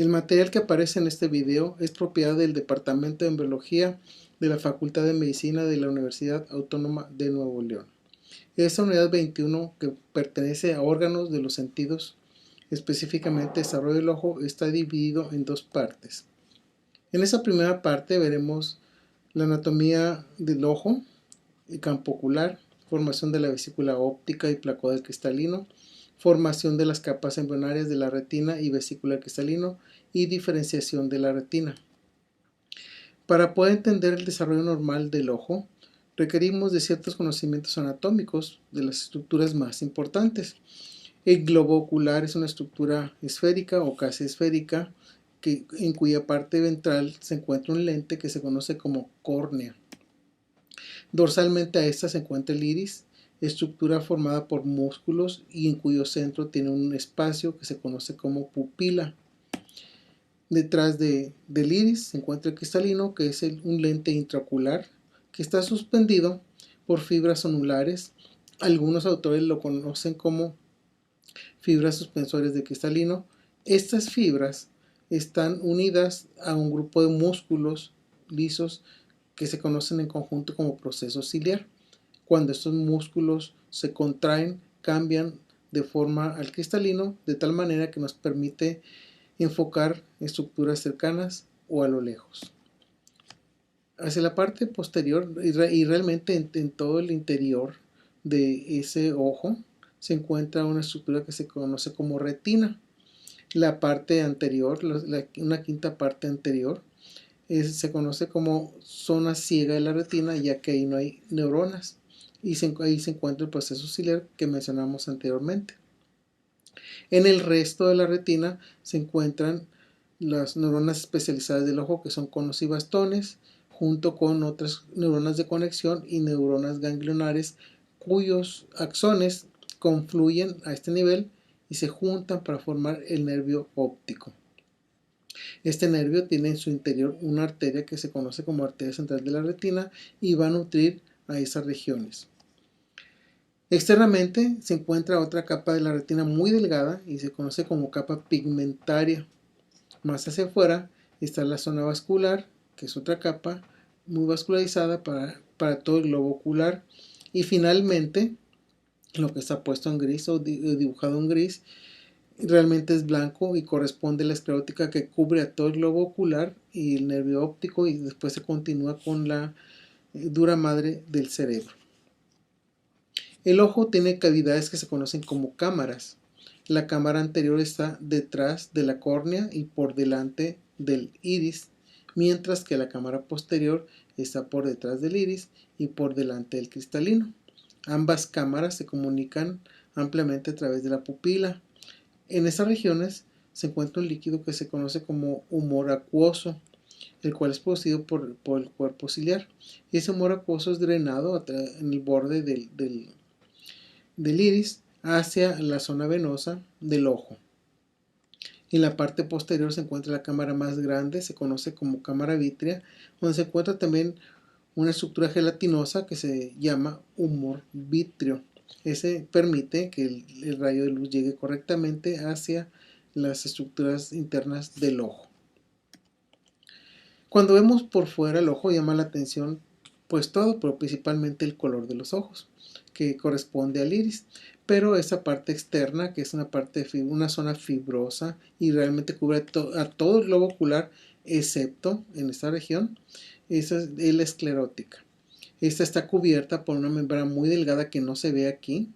El material que aparece en este video es propiedad del Departamento de Embriología de la Facultad de Medicina de la Universidad Autónoma de Nuevo León. Esta unidad 21, que pertenece a órganos de los sentidos, específicamente desarrollo del ojo, está dividido en dos partes. En esa primera parte veremos la anatomía del ojo, el campo ocular, formación de la vesícula óptica y placoidal cristalino, formación de las capas embrionarias de la retina y vesícula cristalino y diferenciación de la retina. Para poder entender el desarrollo normal del ojo, requerimos de ciertos conocimientos anatómicos de las estructuras más importantes. El globo ocular es una estructura esférica o casi esférica en cuya parte ventral se encuentra un lente que se conoce como córnea. Dorsalmente a esta se encuentra el iris, estructura formada por músculos y en cuyo centro tiene un espacio que se conoce como pupila. Detrás del iris se encuentra el cristalino, que es un lente intraocular que está suspendido por fibras onulares. Algunos autores lo conocen como fibras suspensorias de cristalino. Estas fibras están unidas a un grupo de músculos lisos que se conocen en conjunto como proceso ciliar. Cuando estos músculos se contraen, cambian de forma al cristalino de tal manera que nos permite enfocar estructuras cercanas o a lo lejos. Hacia la parte posterior y realmente en todo el interior de ese ojo se encuentra una estructura que se conoce como retina. La parte anterior, una quinta parte anterior, se conoce como zona ciega de la retina, ya que ahí no hay neuronas y ahí se encuentra el proceso ciliar que mencionamos anteriormente. En el resto de la retina se encuentran las neuronas especializadas del ojo, que son conos y bastones, junto con otras neuronas de conexión y neuronas ganglionares, cuyos axones confluyen a este nivel y se juntan para formar el nervio óptico. Este nervio tiene en su interior una arteria que se conoce como arteria central de la retina y va a nutrir a esas regiones. Externamente se encuentra otra capa de la retina muy delgada y se conoce como capa pigmentaria. Más hacia afuera está la zona vascular, que es otra capa muy vascularizada para todo el globo ocular. Y finalmente, lo que está puesto en gris o dibujado en gris, realmente es blanco y corresponde a la esclerótica que cubre a todo el globo ocular y el nervio óptico, y después se continúa con la dura madre del cerebro. El ojo tiene cavidades que se conocen como cámaras. La cámara anterior está detrás de la córnea y por delante del iris, mientras que la cámara posterior está por detrás del iris y por delante del cristalino. Ambas cámaras se comunican ampliamente a través de la pupila. En esas regiones se encuentra un líquido que se conoce como humor acuoso, el cual es producido por el cuerpo ciliar. Y ese humor acuoso es drenado en el borde del iris hacia la zona venosa del ojo. En la parte posterior se encuentra la cámara más grande, se conoce como cámara vítrea, donde se encuentra también una estructura gelatinosa que se llama humor vítreo. Ese permite que el rayo de luz llegue correctamente hacia las estructuras internas del ojo. Cuando vemos por fuera el ojo llama la atención pues todo, pero principalmente el color de los ojos, que corresponde al iris. Pero esa parte externa, que es una zona fibrosa y realmente cubre a todo el globo ocular, excepto en esta región, esa es la esclerótica. Esta está cubierta por una membrana muy delgada que no se ve aquí,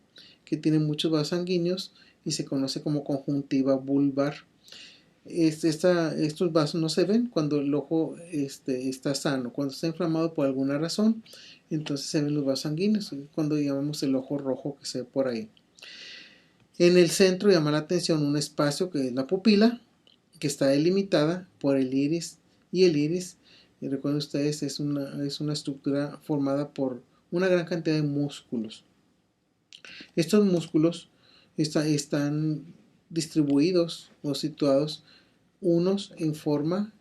que tiene muchos vasos sanguíneos y se conoce como conjuntiva vulvar. Estos vasos no se ven cuando el ojo está sano. Cuando está inflamado por alguna razón, entonces se ven los vasos sanguíneos, cuando llamamos el ojo rojo que se ve por ahí. En el centro llama la atención un espacio que es la pupila, que está delimitada por el iris, y el iris, y recuerden ustedes, es una estructura formada por una gran cantidad de músculos. Estos músculos están distribuidos o situados unos en forma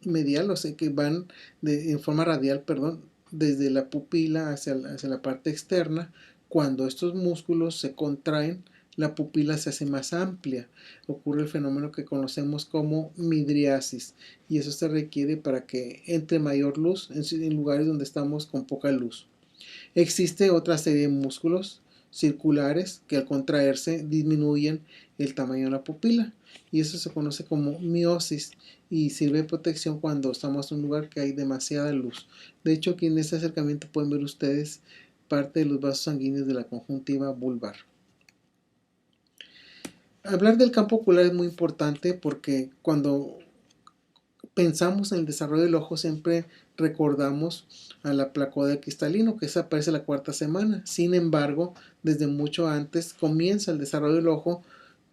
medial, o sea que van en forma radial, perdón, desde la pupila hacia la parte externa. Cuando estos músculos se contraen, la pupila se hace más amplia. Ocurre el fenómeno que conocemos como midriasis, y eso se requiere para que entre mayor luz en lugares donde estamos con poca luz. Existe otra serie de músculos circulares que al contraerse disminuyen el tamaño de la pupila, y eso se conoce como miosis y sirve de protección cuando estamos en un lugar que hay demasiada luz. De hecho, aquí en este acercamiento pueden ver ustedes parte de los vasos sanguíneos de la conjuntiva vulvar. Hablar del campo ocular es muy importante porque cuando pensamos en el desarrollo del ojo siempre recordamos a la placoidea cristalino, que esa aparece la cuarta semana. Sin embargo, desde mucho antes comienza el desarrollo del ojo,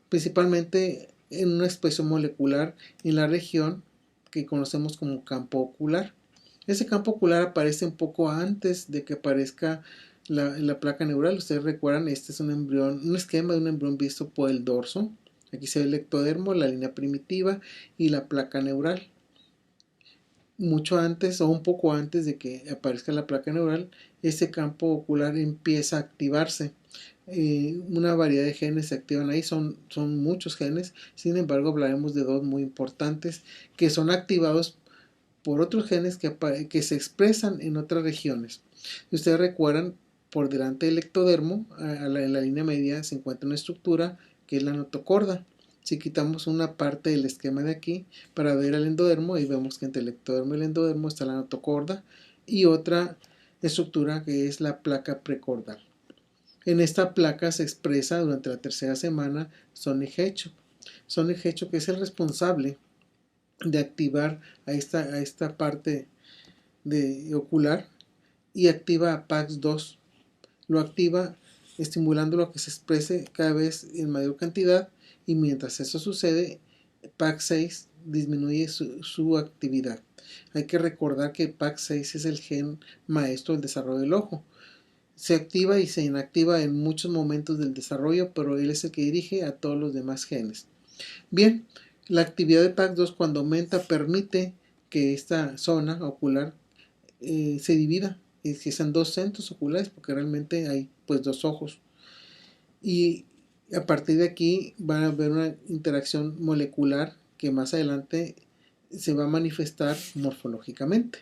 principalmente en una expresión molecular en la región que conocemos como campo ocular. Ese campo ocular aparece un poco antes de que aparezca la placa neural. Ustedes recuerdan, este es un embrión, un esquema de un embrión visto por el dorso. Aquí se ve el ectodermo, la línea primitiva y la placa neural. Mucho antes o un poco antes de que aparezca la placa neural, ese campo ocular empieza a activarse. Una variedad de genes se activan ahí, son muchos genes. Sin embargo, hablaremos de dos muy importantes que son activados por otros genes que se expresan en otras regiones. Si ustedes recuerdan, por delante del ectodermo, en la línea media, se encuentra una estructura que es la notocorda. Si quitamos una parte del esquema de aquí para ver el endodermo, ahí vemos que entre el ectodermo y el endodermo está la notocorda y otra estructura que es la placa precordal. En esta placa se expresa durante la tercera semana Sonic Hedgehog. Sonic Hedgehog que es el responsable de activar a esta parte ocular y activa a PAX2. Lo activa estimulándolo a que se exprese cada vez en mayor cantidad, y mientras eso sucede, PAX6 disminuye su actividad. Hay que recordar que PAX6 es el gen maestro del desarrollo del ojo. Se activa y se inactiva en muchos momentos del desarrollo, pero él es el que dirige a todos los demás genes. Bien, la actividad de PAX2 cuando aumenta permite que esta zona ocular se divida, y que sean dos centros oculares, porque realmente hay pues dos ojos. Y a partir de aquí va a haber una interacción molecular que más adelante se va a manifestar morfológicamente.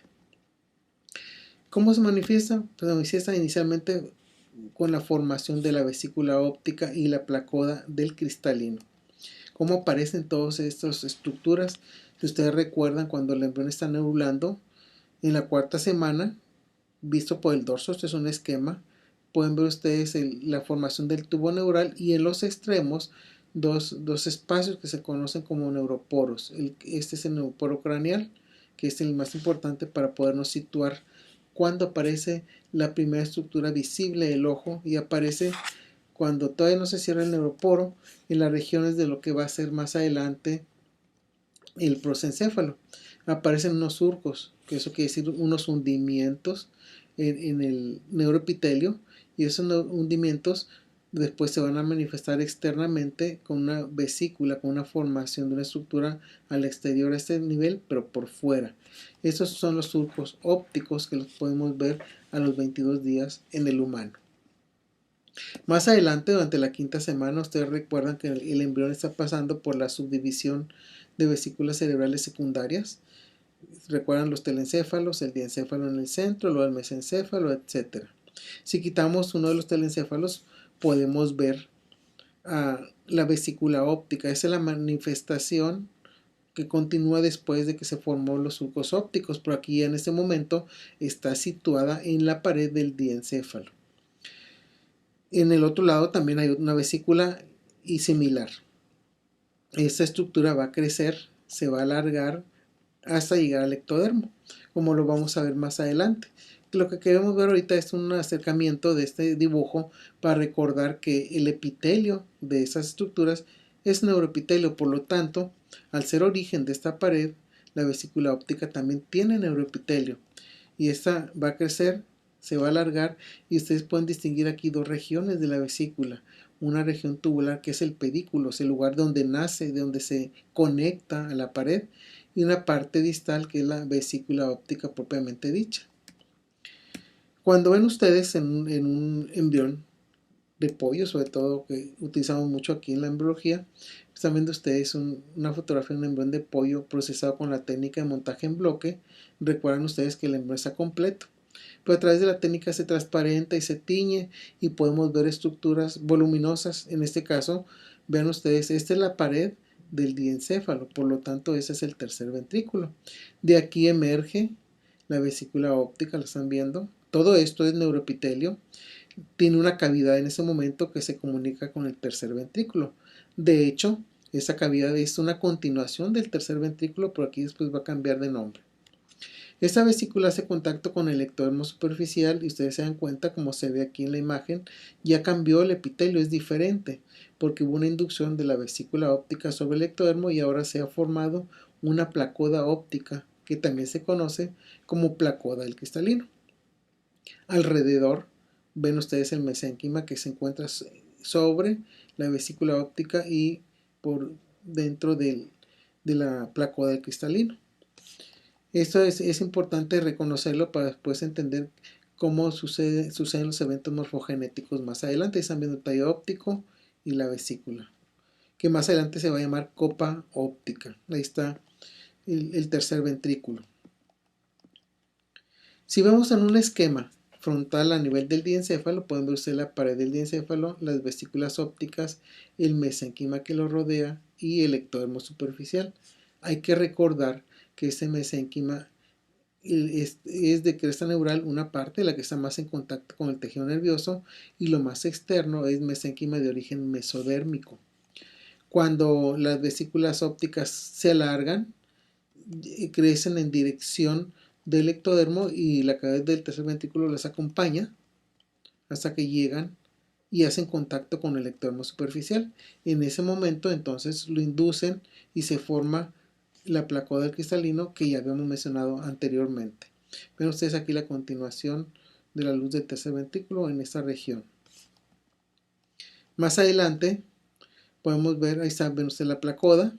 ¿Cómo se manifiesta? Pues se manifiesta inicialmente con la formación de la vesícula óptica y la placoda del cristalino. ¿Cómo aparecen todas estas estructuras? Si ustedes recuerdan, cuando el embrión está neurulando, en la cuarta semana, visto por el dorso, este es un esquema, pueden ver ustedes la formación del tubo neural y en los extremos dos espacios que se conocen como neuroporos. Este es el neuroporo craneal, que es el más importante para podernos situar cuando aparece la primera estructura visible del ojo, y aparece cuando todavía no se cierra el neuroporo en las regiones de lo que va a ser más adelante el prosencéfalo. Aparecen unos surcos, que eso quiere decir unos hundimientos en el neuroepitelio, y esos hundimientos después se van a manifestar externamente con una vesícula, con una formación de una estructura al exterior a este nivel, pero por fuera. Estos son los surcos ópticos que los podemos ver a los 22 días en el humano. Más adelante, durante la quinta semana, ustedes recuerdan que el embrión está pasando por la subdivisión de vesículas cerebrales secundarias. Recuerdan los telencéfalos, el diencéfalo en el centro, luego el mesencéfalo, etc. Si quitamos uno de los telencéfalos, podemos ver la vesícula óptica. Esa es la manifestación que continúa después de que se formó los surcos ópticos, pero aquí en este momento está situada en la pared del diencéfalo. En el otro lado también hay una vesícula y similar. Esta estructura va a crecer, se va a alargar hasta llegar al ectodermo, como lo vamos a ver más adelante. Lo que queremos ver ahorita es un acercamiento de este dibujo para recordar que el epitelio de esas estructuras es neuroepitelio, por lo tanto, al ser origen de esta pared, la vesícula óptica también tiene neuroepitelio, y esta va a crecer, se va a alargar, y ustedes pueden distinguir aquí dos regiones de la vesícula. Una región tubular que es el pedículo, es el lugar donde nace, de donde se conecta a la pared, y una parte distal que es la vesícula óptica propiamente dicha. Cuando ven ustedes en un embrión de pollo, sobre todo que utilizamos mucho aquí en la embriología. Están viendo ustedes una fotografía de un embrión de pollo procesado con la técnica de montaje en bloque. Recuerdan ustedes que el embrión está completo, pero a través de la técnica se transparenta y se tiñe y podemos ver estructuras voluminosas. En este caso, vean ustedes, esta es la pared del diencéfalo, por lo tanto ese es el tercer ventrículo. De aquí emerge la vesícula óptica, ¿la están viendo? Todo esto es neuroepitelio. Tiene una cavidad en ese momento que se comunica con el tercer ventrículo. De hecho, esa cavidad es una continuación del tercer ventrículo, pero aquí después va a cambiar de nombre. Esta vesícula hace contacto con el ectodermo superficial y ustedes se dan cuenta, como se ve aquí en la imagen, ya cambió el epitelio, es diferente, porque hubo una inducción de la vesícula óptica sobre el ectodermo y ahora se ha formado una placoda óptica, que también se conoce como placoda del cristalino. Alrededor ven ustedes el mesénquima que se encuentra sobre la vesícula óptica y por dentro de la placoda del cristalino. Esto es importante reconocerlo para después entender cómo suceden los eventos morfogenéticos más adelante. Están viendo el tallo óptico y la vesícula, que más adelante se va a llamar copa óptica. Ahí está el tercer ventrículo. Si vemos en un esquema frontal a nivel del diencéfalo, pueden ver ustedes la pared del diencéfalo, las vesículas ópticas, el mesénquima que lo rodea y el ectodermo superficial. Hay que recordar que este mesénquima es de cresta neural una parte, la que está más en contacto con el tejido nervioso, y lo más externo es mesénquima de origen mesodérmico. Cuando las vesículas ópticas se alargan, crecen en dirección del ectodermo y la cavidad del tercer ventrículo las acompaña hasta que llegan y hacen contacto con el ectodermo superficial. En ese momento entonces lo inducen y se forma la placoda del cristalino que ya habíamos mencionado anteriormente. Ven ustedes aquí la continuación de la luz del tercer ventrículo en esta región. Más adelante podemos ver, ahí está, ven ustedes la placoda,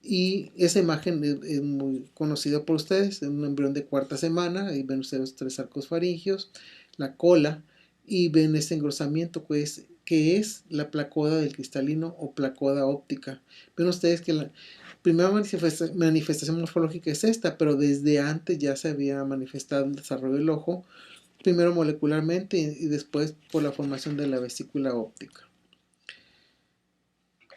y esa imagen es muy conocida por ustedes, es un embrión de cuarta semana. Ahí ven ustedes los 3 arcos faringios, la cola, y ven este engrosamiento que es la placoda del cristalino o placoda óptica. Ven ustedes que la primera manifestación morfológica es esta, pero desde antes ya se había manifestado el desarrollo del ojo, primero molecularmente y después por la formación de la vesícula óptica.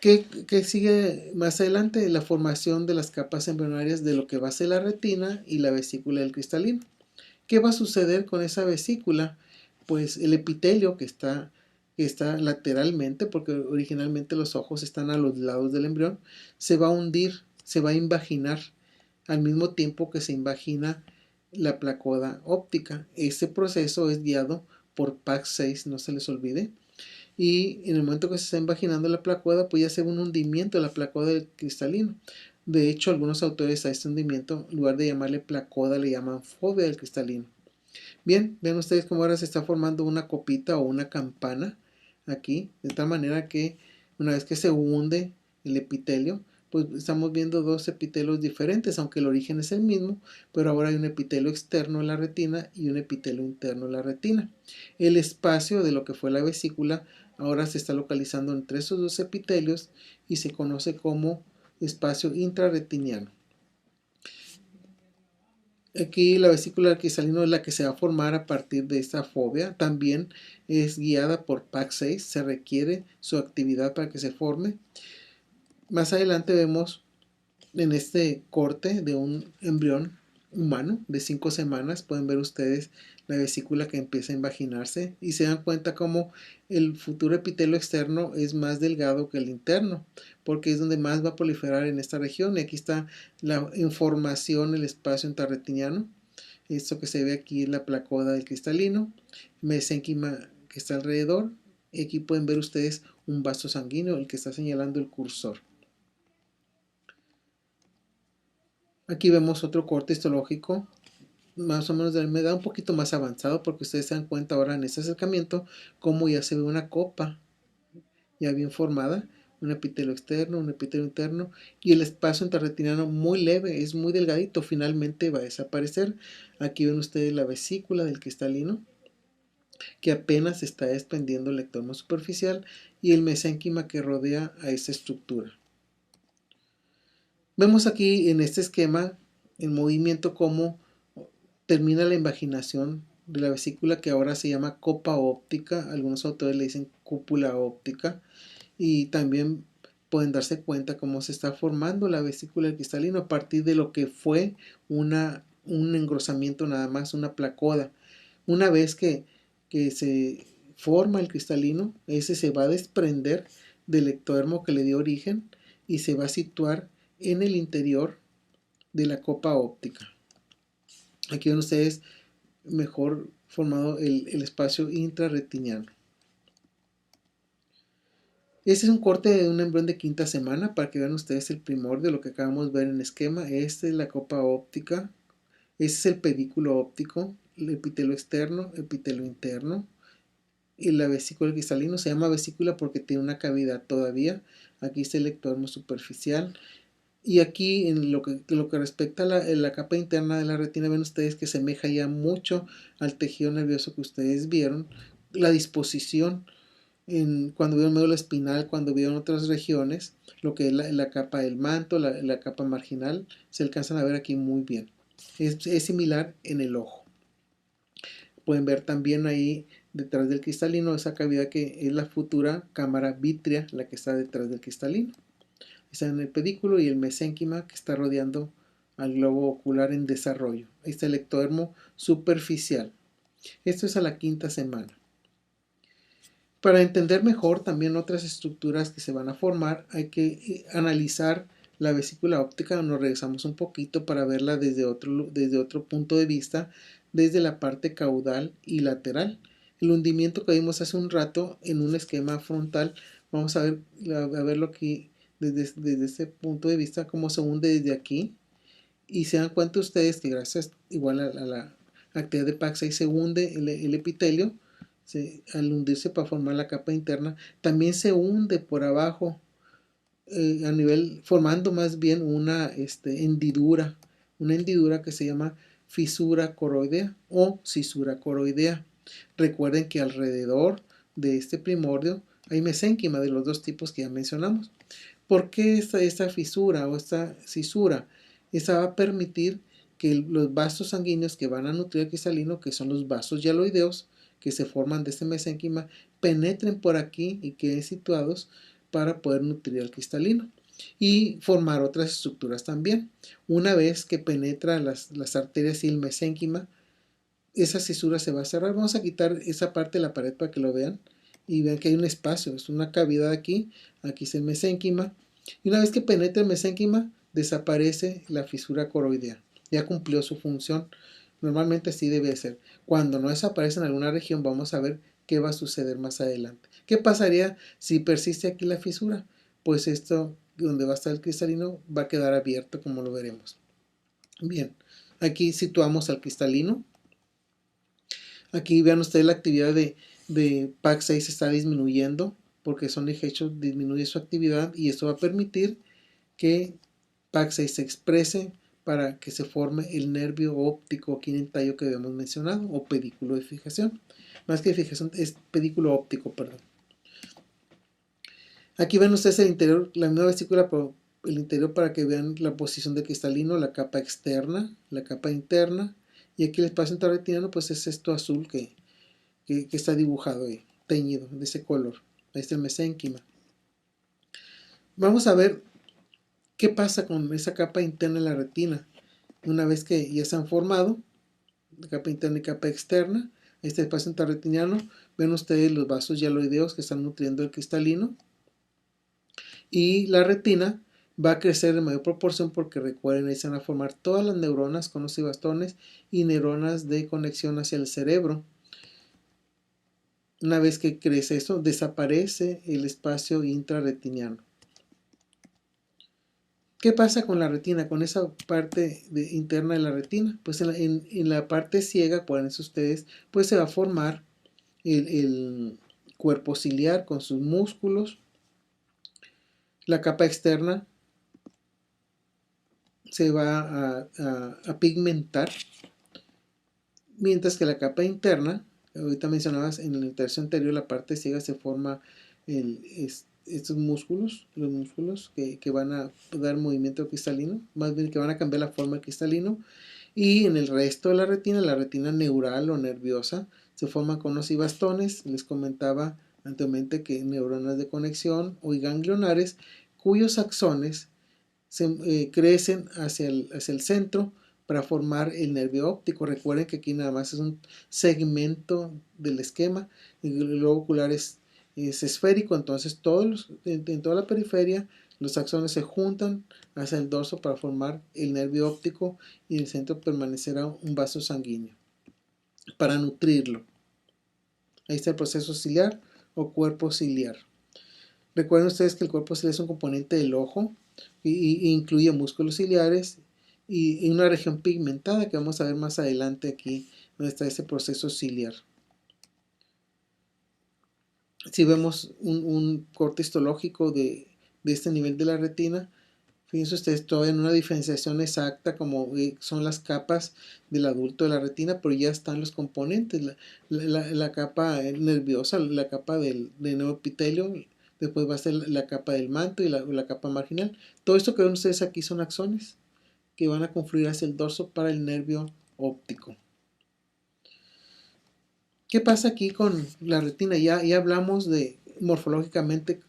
¿Qué sigue más adelante? La formación de las capas embrionarias de lo que va a ser la retina y la vesícula del cristalino. ¿Qué va a suceder con esa vesícula? Pues el epitelio que está lateralmente, porque originalmente los ojos están a los lados del embrión, se va a hundir, se va a invaginar al mismo tiempo que se invagina la placoda óptica. Ese proceso es guiado por PAX6, no se les olvide. Y en el momento que se está imaginando la placoda, pues ya se ve un hundimiento de la placoda del cristalino. De hecho, algunos autores a este hundimiento, en lugar de llamarle placoda, le llaman fobia del cristalino. Bien, ven ustedes cómo ahora se está formando una copita o una campana aquí, de tal manera que una vez que se hunde el epitelio, pues estamos viendo dos epitelios diferentes, aunque el origen es el mismo, pero ahora hay un epitelio externo en la retina y un epitelio interno en la retina. El espacio de lo que fue la vesícula ahora se está localizando entre esos dos epitelios y se conoce como espacio intrarretiniano. Aquí la vesícula del cristalino es la que se va a formar a partir de esta fobia. También es guiada por PAX6, se requiere su actividad para que se forme. Más adelante vemos en este corte de un embrión humano de 5 semanas, pueden ver ustedes la vesícula que empieza a invaginarse y se dan cuenta como el futuro epitelio externo es más delgado que el interno, porque es donde más va a proliferar en esta región. Y aquí está la información, el espacio intrarretiniano. Esto que se ve aquí es la placoda del cristalino, mesénquima que está alrededor. Y aquí pueden ver ustedes un vaso sanguíneo, el que está señalando el cursor. Aquí vemos otro corte histológico, más o menos de la edad un poquito más avanzado, porque ustedes se dan cuenta ahora en este acercamiento como ya se ve una copa ya bien formada, un epitelio externo, un epitelio interno, y el espacio intrarretiniano muy leve, es muy delgadito, finalmente va a desaparecer. Aquí ven ustedes la vesícula del cristalino, que apenas está desprendiendo el ectoma superficial y el mesénquima que rodea a esta estructura. Vemos aquí en este esquema el movimiento cómo termina la invaginación de la vesícula, que ahora se llama copa óptica, algunos autores le dicen cúpula óptica, y también pueden darse cuenta cómo se está formando la vesícula del cristalino a partir de lo que fue un engrosamiento nada más, una placoda. Una vez que se forma el cristalino, ese se va a desprender del ectodermo que le dio origen y se va a situar en el interior de la copa óptica. Aquí ven ustedes mejor formado el espacio intrarretiniano. Este es un corte de un embrión de quinta semana para que vean ustedes el primor de lo que acabamos de ver en el esquema. Esta es la copa óptica, este es el pedículo óptico, el epitelio externo, epitelio interno, y la vesícula cristalina se llama vesícula porque tiene una cavidad todavía. Aquí está el ectodermo superficial. Y aquí en lo que respecta a la capa interna de la retina, ven ustedes que semeja ya mucho al tejido nervioso que ustedes vieron. La disposición cuando vieron médula espinal, cuando vieron otras regiones, lo que es la capa del manto, la capa marginal, se alcanzan a ver aquí muy bien. Es similar en el ojo. Pueden ver también ahí detrás del cristalino esa cavidad que es la futura cámara vítrea, la que está detrás del cristalino. Está en el pedículo y el mesénquima que está rodeando al globo ocular en desarrollo. Ahí está el ectodermo superficial. Esto es a la quinta semana. Para entender mejor también otras estructuras que se van a formar, hay que analizar la vesícula óptica. Nos regresamos un poquito para verla desde otro punto de vista, desde la parte caudal y lateral. El hundimiento que vimos hace un rato en un esquema frontal, vamos a verlo aquí desde este punto de vista, cómo se hunde desde aquí. Y se dan cuenta ustedes que gracias igual a la actividad de PAX6 se hunde el epitelio. Al hundirse para formar la capa interna, también se hunde por abajo a nivel, formando más bien una hendidura que se llama fisura coroidea o cisura coroidea. Recuerden que alrededor de este primordio hay mesénquima de los dos tipos que ya mencionamos. ¿Por qué esta fisura o esta cisura? Esta va a permitir que los vasos sanguíneos que van a nutrir el cristalino, que son los vasos hialoideos, que se forman de este mesénquima, penetren por aquí y queden situados para poder nutrir al cristalino y formar otras estructuras también. Una vez que penetra las arterias y el mesénquima, esa cisura se va a cerrar. Vamos a quitar esa parte de la pared para que lo vean y vean que hay un espacio, es una cavidad aquí, aquí es el mesénquima, y una vez que penetra el mesénquima, desaparece la fisura coroidea. Ya cumplió su función. Normalmente así debe ser. Cuando no desaparece en alguna región, vamos a ver qué va a suceder más adelante. ¿Qué pasaría si persiste aquí la fisura? Pues esto, donde va a estar el cristalino, va a quedar abierto, como lo veremos. Bien, aquí situamos al cristalino. Aquí vean ustedes la actividad de PAX6 está disminuyendo porque Sonic Hedgehog disminuye su actividad y esto va a permitir que PAX6 se exprese para que se forme el nervio óptico aquí en el tallo que habíamos mencionado, o pedículo de fijación. Más que fijación, es pedículo óptico, perdón. Aquí ven ustedes el interior, la misma vesícula, pero el interior para que vean la posición del cristalino, la capa externa, la capa interna, y aquí el espacio intrarretiniano, pues es esto azul que está dibujado ahí, teñido, de ese color. Ahí está el mesénquima. Vamos a ver qué pasa con esa capa interna de la retina. Una vez que ya se han formado, capa interna y capa externa, este espacio intrarretiniano, ven ustedes los vasos hialoideos que están nutriendo el cristalino. Y la retina va a crecer en mayor proporción porque recuerden, ahí se van a formar todas las neuronas, conos y bastones y neuronas de conexión hacia el cerebro. Una vez que crece eso, desaparece el espacio intrarretiniano. ¿Qué pasa con la retina? Con esa parte interna de la retina. Pues en la parte ciega, acuérdense ustedes, pues se va a formar el cuerpo ciliar con sus músculos. La capa externa se va a pigmentar, mientras que la capa interna, ahorita mencionabas en el tercio anterior, la parte ciega se forma estos músculos, los músculos que van a dar movimiento cristalino, más bien que van a cambiar la forma del cristalino. Y en el resto de la retina neural o nerviosa, se forman conos y bastones. Les comentaba anteriormente que neuronas de conexión o ganglionares, cuyos axones crecen hacia el centro para formar el nervio óptico. Recuerden que aquí nada más es un segmento del esquema. El globo ocular es esférico, entonces en toda la periferia los axones se juntan hacia el dorso para formar el nervio óptico y en el centro permanecerá un vaso sanguíneo para nutrirlo. Ahí está el proceso ciliar o cuerpo ciliar. Recuerden ustedes que el cuerpo ciliar es un componente del ojo y incluye músculos ciliares y una región pigmentada que vamos a ver más adelante aquí donde está ese proceso ciliar. Si vemos un corte histológico de este nivel de la retina, fíjense ustedes todavía en una diferenciación exacta como son las capas del adulto de la retina, pero ya están los componentes, la capa nerviosa, la capa del neoepitelio, después va a ser la capa del manto y la capa marginal. Todo esto que ven ustedes aquí son axones que van a confluir hacia el dorso para el nervio óptico. ¿Qué pasa aquí con la retina? Ya hablamos de morfológicamente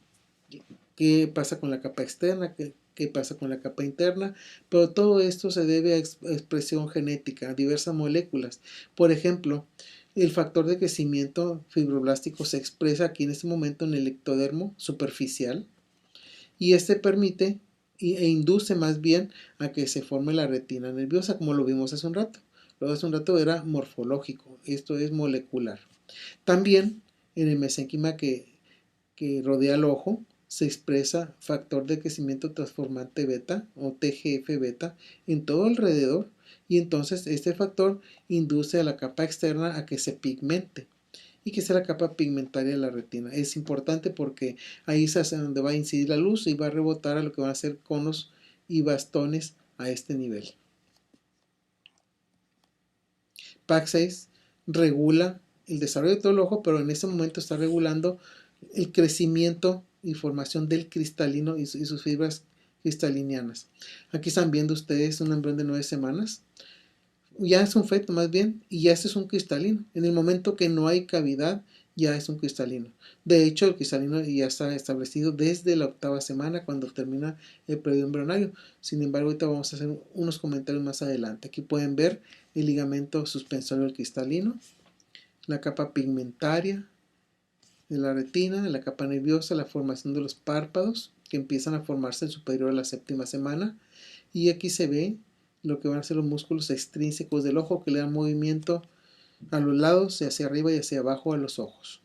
qué pasa con la capa externa, qué pasa con la capa interna, pero todo esto se debe a expresión genética, a diversas moléculas. Por ejemplo, el factor de crecimiento fibroblástico se expresa aquí en este momento en el ectodermo superficial y este permite e induce más bien a que se forme la retina nerviosa, como lo vimos hace un rato. Lo de hace un rato era morfológico, esto es molecular. También en el mesénquima que rodea el ojo se expresa factor de crecimiento transformante beta o TGF beta en todo alrededor y entonces este factor induce a la capa externa a que se pigmente y que sea la capa pigmentaria de la retina. Es importante porque ahí es hacia donde va a incidir la luz y va a rebotar a lo que van a ser conos y bastones a este nivel. PAC6 regula el desarrollo de todo el ojo, pero en este momento está regulando el crecimiento y formación del cristalino y sus fibras cristalinianas. Aquí están viendo ustedes un embrión de 9 semanas. Ya es un feto más bien, y ya este es un cristalino. En el momento que no hay cavidad, ya es un cristalino. De hecho, el cristalino ya está establecido desde la 8ª semana, cuando termina el periodo embrionario. Sin embargo, ahorita vamos a hacer unos comentarios más adelante. Aquí pueden ver el ligamento suspensorio del cristalino, la capa pigmentaria de la retina, la capa nerviosa, la formación de los párpados que empiezan a formarse en superior a la 7ª semana, y aquí se ve lo que van a ser los músculos extrínsecos del ojo que le dan movimiento a los lados y hacia arriba y hacia abajo a los ojos.